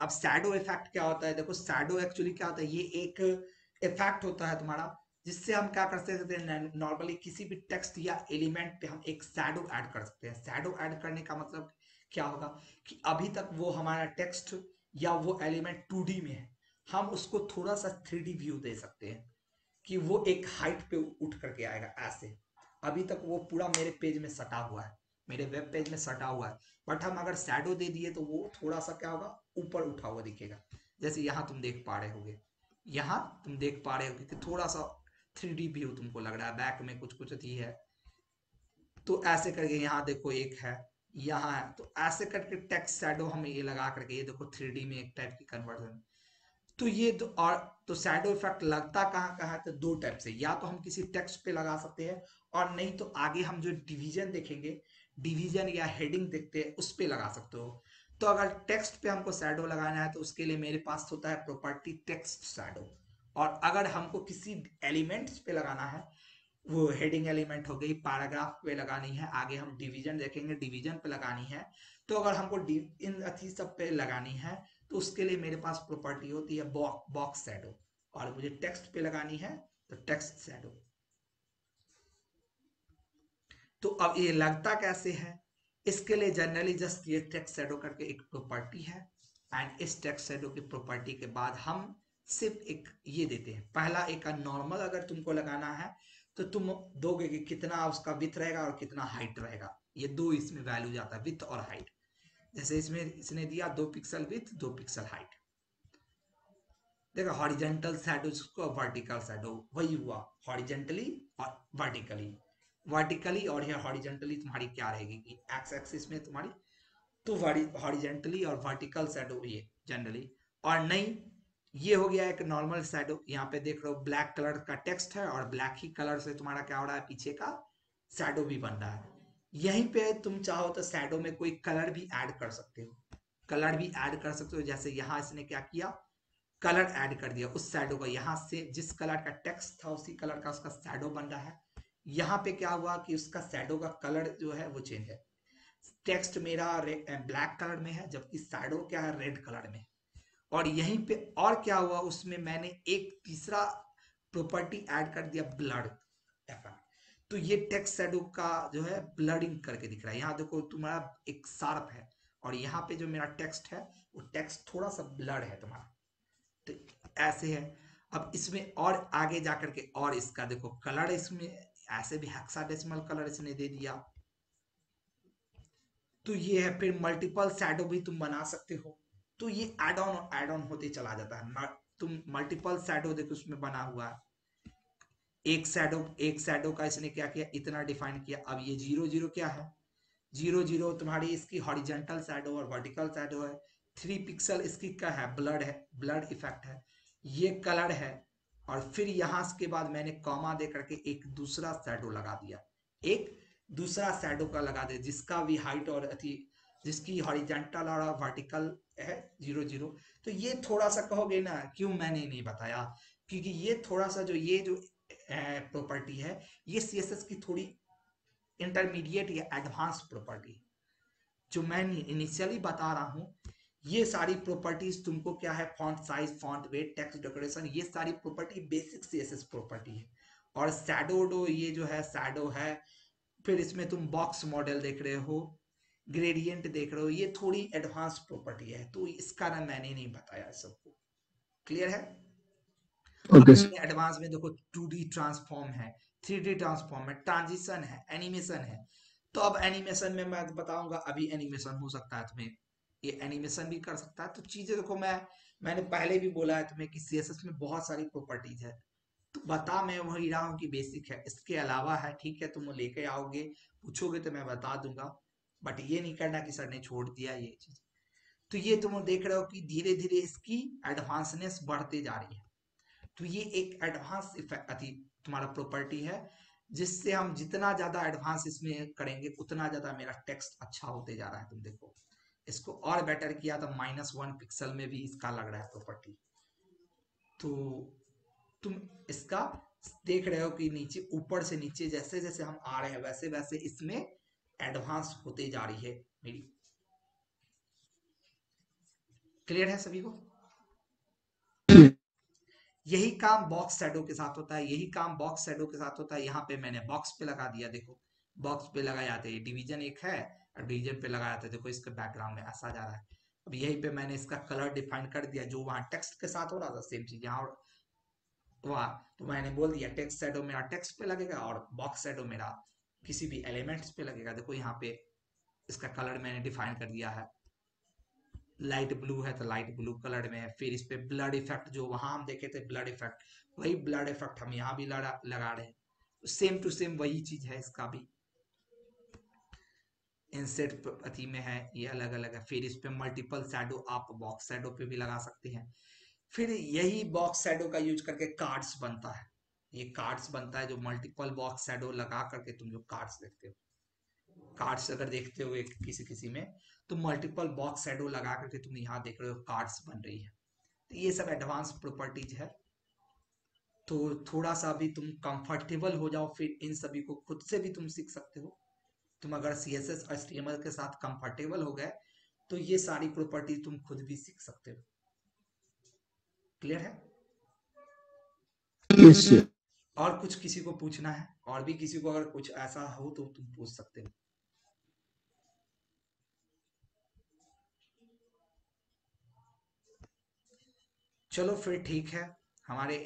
अब shadow effect क्या होता है, देखो शैडो एक्चुअली क्या होता है, ये एक इफेक्ट होता है तुम्हारा, जिससे हम क्या कर सकते हैं, नॉर्मली किसी भी टेक्स्ट या एलिमेंट पे हम एक शैडो ऐड कर सकते हैं। शैडो ऐड करने का मतलब क्या होगा कि अभी तक वो हमारा टेक्स्ट या वो एलिमेंट 2D में है, हम उसको थोड़ा सा 3D व्यू दे सकते हैं कि वो एक हाइट पे उठ करके आएगा ऐसे। अभी तक वो पूरा मेरे पेज में सटा हुआ है, मेरे वेब पेज में सटा हुआ है, बट हम अगर शैडो दे दिए तो वो थोड़ा सा क्या होगा, ऊपर उठा हुआ दिखेगा। जैसे यहाँ तुम देख पा रहे होगे, यहाँ तुम देख पा रहे हो कि थोड़ा सा 3D व्यू तुमको लग रहा है, बैक में कुछ कुछ थी है। तो ऐसे करके यहाँ देखो एक है, यहाँ है, तो ऐसे करके टेक्स्ट शैडो हमें ये लगा करके, ये देखो 3D में एक टाइप की कन्वर्जन। तो ये तो, और तो शैडो इफेक्ट लगता कहाँ कहाँ है, तो दो टाइप से, या तो हम किसी टेक्स्ट पे लगा सकते हैं, और नहीं तो आगे हम जो डिवीजन देखेंगे, डिवीजन या हेडिंग देखते हैं उस पे लगा सकते हो। तो अगर टेक्स्ट पे हमको शैडो लगाना है तो उसके लिए मेरे पास होता है प्रॉपर्टी टेक्स्ट शैडो। और अगर हमको किसी एलिमेंट्स पे लगाना है, वो हेडिंग एलिमेंट हो गई, पैराग्राफ पे लगानी है, आगे हम डिवीजन देखेंगे, डिवीजन पे लगानी है, तो अगर हमको इन अथी सब पे लगानी है तो उसके लिए मेरे पास प्रॉपर्टी होती है बॉक्स शैडो। और मुझे टेक्स्ट पे लगानी है तो टेक्स्ट शैडो। तो अब ये लगता कैसे है, इसके लिए जनरली जस्ट ये टेक्स्ट शैडो करके एक प्रॉपर्टी है, एंड इस टेक्स्ट शैडो की प्रॉपर्टी के बाद हम सिर्फ एक ये देते हैं, पहला एक नॉर्मल अगर तुमको लगाना है तो तुम दोगे कि कितना उसका विथ रहेगा और कितना हाइट रहेगा, ये दो इसमें वैल्यू जाता है, विथ और हाइट। जैसे इसमें इसने दिया 2 पिक्सल विथ 2 पिक्सल हाइट। देखो हॉरिजेंटल शैडो को वर्टिकल शैडो वही हुआ, हॉरिजेंटली और वर्टिकली। वर्टिकली और ये हॉरिजेंटली तुम्हारी क्या रहेगी कि एक्स एक्सिस में तुम्हारी, तो हॉरिजेंटली और वर्टिकल शैडो ये जनरली। और नहीं, ये हो गया एक नॉर्मल शैडो, यहाँ पे देख रहे हो ब्लैक कलर का टेक्स्ट है और ब्लैक ही कलर से तुम्हारा क्या हो रहा है, पीछे का शैडो भी बन रहा है। यहीं पे तुम चाहो तो शैडो में कोई कलर भी ऐड कर सकते हो, कलर भी ऐड कर सकते हो। जैसे यहाँ इसने क्या किया, कलर ऐड कर दिया उस शैडो का, यहाँ से जिस कलर का टेक्स्ट था उसी कलर का उसका शैडो बन रहा है। यहाँ पे क्या हुआ कि उसका शैडो का कलर जो है वो चेंज है, टेक्स्ट मेरा ब्लैक कलर में है जबकि शैडो क्या है, रेड कलर में। और यहीं पे और क्या हुआ, उसमें मैंने एक तीसरा प्रॉपर्टी ऐड कर दिया, ब्लड इफेक्ट। तो ये टेक्स्ट शैडो का जो है ब्लडिंग करके दिख रहा है, यहाँ देखो तुम्हारा एक शार्प है, और यहाँ पे जो मेरा टेक्स्ट है वो टेक्स्ट थोड़ा सा ब्लड है तुम्हारा, तो ऐसे है। अब इसमें और आगे जाकर के और इसका देखो कलर, इसमें ऐसे भी हेक्साडेसिमल कलर इसने दे दिया। तो ये है, फिर मल्टीपल शैडो भी तुम बना सकते हो। तो ये एड ऑन होते चला जाता है, तुम मल्टीपल शैडो देखो उसमें बना हुआ है। एक शैडो का इसने क्या किया, इतना डिफाइन किया। अब ये 0 0 क्या है, 0 0 तुम्हारी इसकी हॉरिजेंटल शैडो और वर्टिकल शैडो है। 3 पिक्सल इसकी क्या है, ब्लड है, ब्लड इफेक्ट है। ये कलर है, और फिर यहां के बाद मैंने कॉमा दे करके एक दूसरा शैडो लगा दिया, एक दूसरा शैडो का लगा दे जिसका भी हाइट और अथी, जिसकी हॉरिजेंटल और वर्टिकल है 0 0। तो ये थोड़ा सा कहोगे ना क्यों मैंने नहीं बताया, क्योंकि ये थोड़ा सा जो ये जो प्रॉपर्टी है, ये सीएसएस की थोड़ी इंटरमीडिएट या एडवांस प्रॉपर्टी, जो मैं इनिशियली बता रहा हूँ। ये सारी प्रॉपर्टीज तुमको क्या है, font size, font weight, text decoration, ये सारी प्रॉपर्टी बेसिक सीएसएस प्रॉपर्टी है। और शैडो ये जो है शैडो है, फिर इसमें तुम बॉक्स मॉडल देख रहे हो, ग्रेडियंट देख रहे हो, ये थोड़ी एडवांस प्रॉपर्टी है, तो इसका ना मैंने नहीं बताया सबको। क्लियर है। अब ओके इसमें एडवांस में देखो 2D ट्रांसफॉर्म है, 3D ट्रांसफॉर्म है, ट्रांजिशन है, एनिमेशन है। तो अब एनिमेशन में मैं बताऊंगा, अभी एनिमेशन हो सकता है तुम्हें, ये एनिमेशन भी कर सकता है। तो चीजें देखो, मैंने पहले भी बोला है तुम्हें कि सीएसएस में बहुत सारी प्रॉपर्टीज है, तो बता मैं वही रहा हूँ कि बेसिक है, इसके अलावा है ठीक है, तुम लेके आओगे पूछोगे तो मैं बता दूंगा, बट ये नहीं करना कि सर ने छोड़ दिया ये चीज। तो ये तुम देख रहे हो कि धीरे धीरे इसकी एडवांसनेस बढ़ते जा रही है। तो ये एक एडवांस इफेक्ट तुम्हारा प्रॉपर्टी है, जिससे हम जितना ज्यादा एडवांस इसमें करेंगे उतना ज्यादा मेरा टेक्स्ट अच्छा होते जा रहा है। तुम देखो इसको और बेटर किया तो -1 पिक्सल में भी इसका लग रहा है प्रॉपर्टी। तो तुम इसका देख रहे हो कि नीचे ऊपर से नीचे जैसे जैसे हम आ रहे हैं वैसे वैसे इसमें एडवांस होते जा रही है मेरी। क्लियर है सभी को? यही काम बॉक्स शैडो के साथ होता है, यही काम बॉक्स शैडो के साथ होता है। यहाँ पे मैंने बॉक्स पे लगा दिया, देखो बॉक्स पे लगा जाते हैं, डिवीजन एक है और डिवीजन पे लगा जाते हैं, देखो इसके बैकग्राउंड में ऐसा जा रहा है। अब यहीं पे मैंने इसका कलर डिफाइन कर दिया, जो वहां टेक्स्ट के साथ हो रहा था सेम चीज यहाँ वहां, तो मैंने बोल दिया टेक्स्ट शैडो मेरा टेक्स्ट पे लगेगा और बॉक्स शैडो मेरा किसी भी एलिमेंट्स पे लगेगा। देखो यहाँ पे इसका कलर मैंने डिफाइन कर दिया है, लाइट ब्लू है तो लाइट ब्लू कलर में है। फिर इस पे ब्लड इफेक्ट, जो वहां हम देखे थे ब्लड इफेक्ट, वही ब्लड इफेक्ट हम यहाँ भी लगा रहे हैं, सेम टू सेम वही चीज है इसका भी। इंसेट अथी में है, ये अलग अलग है। फिर इस पे मल्टीपल शैडो आप बॉक्स शैडो पे भी लगा सकते हैं। फिर यही बॉक्स शैडो का यूज करके कार्ड्स बनता है, ये कार्ड्स बनता है जो मल्टीपल बॉक्स शैडो लगा करके तुम जो कार्ड्स देखते हो, कार्ड्स अगर देखते हो किसी किसी में, तो मल्टीपल बॉक्स शैडो लगा करके तुम यहाँ देख रहे हो कार्ड्स बन रही है। तो ये सब एडवांस प्रॉपर्टीज है। तो थोड़ा सा भी तुम कंफर्टेबल हो जाओ, फिर इन सभी को खुद से भी तुम सीख सकते हो। तुम अगर CSS और HTML के साथ कंफर्टेबल हो गए तो ये सारी प्रॉपर्टी तुम खुद भी सीख सकते हो। क्लियर है? Yes sir. और कुछ किसी को पूछना है? और भी किसी को अगर कुछ ऐसा हो तो तुम पूछ सकते हो। चलो फिर ठीक है, हमारे